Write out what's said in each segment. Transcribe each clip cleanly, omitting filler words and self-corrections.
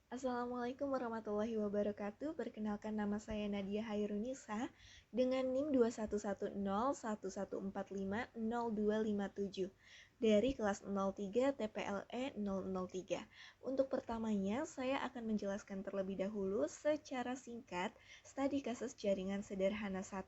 Assalamualaikum warahmatullahi wabarakatuh. Perkenalkan, nama saya Nadia Hairunisa dengan NIM 211011450257 dari kelas 03 TPLE 003. Untuk pertamanya, saya akan menjelaskan terlebih dahulu secara singkat studi kasus jaringan sederhana 1.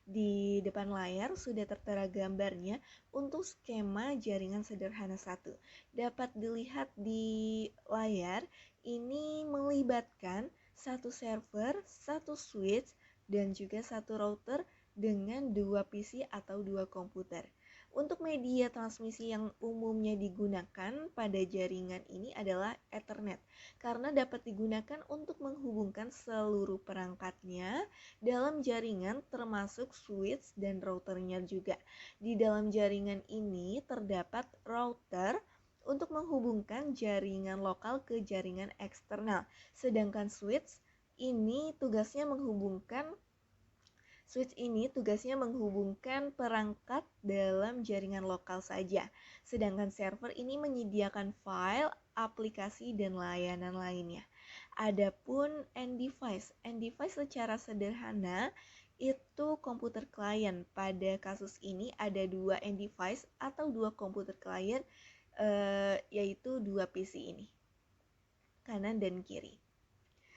Di depan layar sudah tertera gambarnya untuk skema jaringan sederhana 1. Dapat dilihat di layar. Ini melibatkan satu server, satu switch, dan juga satu router dengan dua PC atau dua komputer. Untuk media transmisi yang umumnya digunakan pada jaringan ini adalah Ethernet, karena dapat digunakan untuk menghubungkan seluruh perangkatnya dalam jaringan termasuk switch dan routernya juga. Di dalam jaringan ini terdapat router untuk menghubungkan jaringan lokal ke jaringan eksternal. Sedangkan switch ini tugasnya menghubungkan perangkat dalam jaringan lokal saja. Sedangkan server ini menyediakan file, aplikasi, dan layanan lainnya. Adapun end-device secara sederhana itu komputer klien. Pada kasus ini ada dua end-device atau dua komputer klien, yaitu dua PC ini, kanan dan kiri.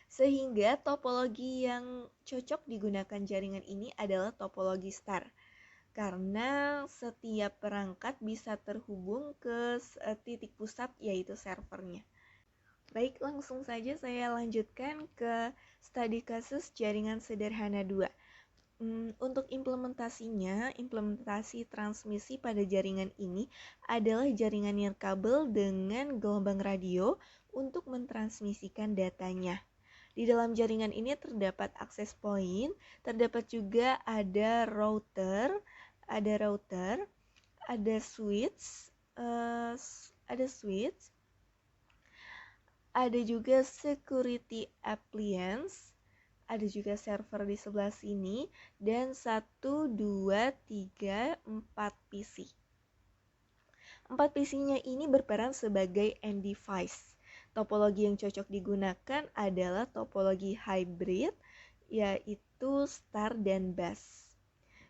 Sehingga topologi yang cocok digunakan jaringan ini adalah topologi star, karena setiap perangkat bisa terhubung ke titik pusat, yaitu servernya. Baik, langsung saja saya lanjutkan ke studi kasus jaringan sederhana 2. Untuk implementasi transmisi pada jaringan ini adalah jaringan nirkabel dengan gelombang radio untuk mentransmisikan datanya. Di dalam jaringan ini terdapat access point, terdapat juga ada router, ada switch, ada juga security appliance, ada juga server di sebelah sini, dan 1, 2, 3, 4 PC. 4 PC-nya ini berperan sebagai end device. Topologi yang cocok digunakan adalah topologi hybrid, yaitu star dan bus.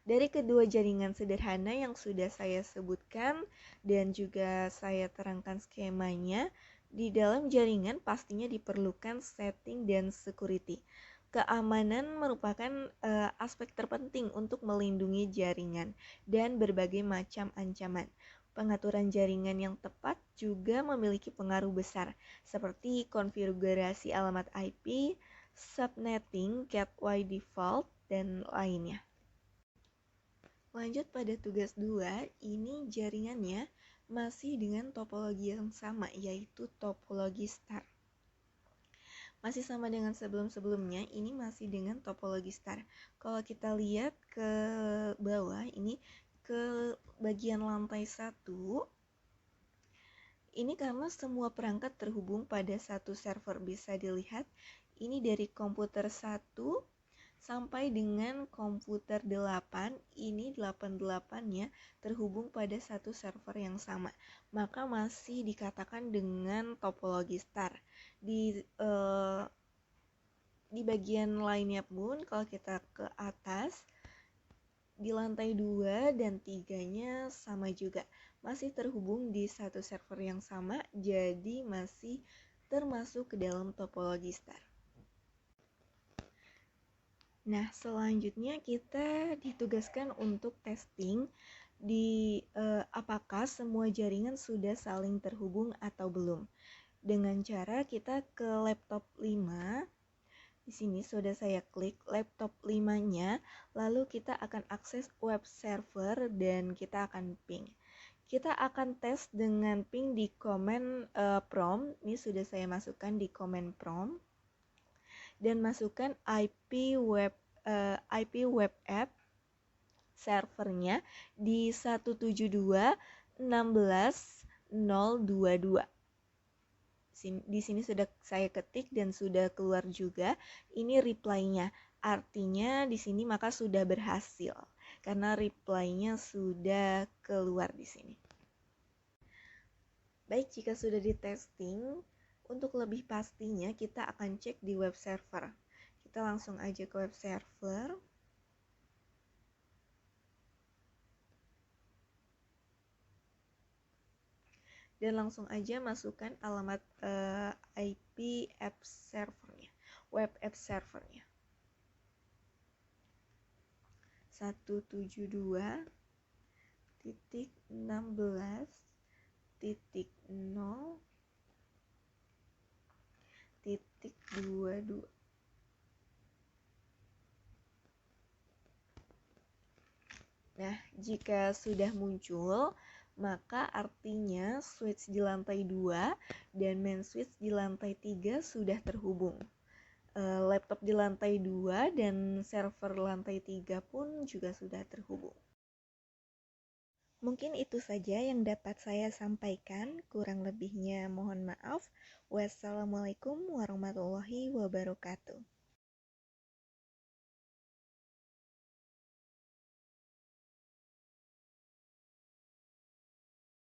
Dari kedua jaringan sederhana yang sudah saya sebutkan dan juga saya terangkan skemanya, di dalam jaringan pastinya diperlukan setting dan security. Keamanan merupakan aspek terpenting untuk melindungi jaringan dan berbagai macam ancaman. Pengaturan jaringan yang tepat juga memiliki pengaruh besar, seperti konfigurasi alamat IP, subnetting, gateway default, dan lainnya. Lanjut pada tugas 2, ini jaringannya masih dengan topologi yang sama, yaitu topologi star. Masih sama dengan sebelum-sebelumnya, ini masih dengan topologi star. Kalau kita lihat ke bawah, ini ke bagian lantai 1, ini karena semua perangkat terhubung pada satu server. Bisa dilihat, ini dari komputer 1 sampai dengan komputer 8, ini 88-nya terhubung pada satu server yang sama. Maka masih dikatakan dengan topologi star. Di bagian lainnya pun, kalau kita ke atas, di lantai 2 dan 3-nya sama juga. Masih terhubung di satu server yang sama, jadi masih termasuk ke dalam topologi star. Nah, selanjutnya kita ditugaskan untuk testing apakah semua jaringan sudah saling terhubung atau belum. Dengan cara kita ke laptop 5, di sini sudah saya klik laptop 5-nya, lalu kita akan akses web server dan kita akan ping. Kita akan tes dengan ping di command prompt. Ini sudah saya masukkan di command prompt. Dan masukkan IP web app servernya di 172.16.022. Di sini sudah saya ketik dan sudah keluar juga. Ini reply-nya. Artinya di sini maka sudah berhasil karena reply-nya sudah keluar di sini. Baik, jika sudah di testing, Untuk lebih pastinya kita akan cek di web server. Kita langsung aja ke web server. Dan langsung aja masukkan alamat IP app servernya, web app servernya. 172.16.0.22. Nah, jika sudah muncul, maka artinya switch di lantai 2 dan main switch di lantai 3 sudah terhubung. Laptop di lantai 2 dan server lantai 3 pun juga sudah terhubung. Mungkin itu saja yang dapat saya sampaikan, kurang lebihnya mohon maaf. Wassalamualaikum warahmatullahi wabarakatuh.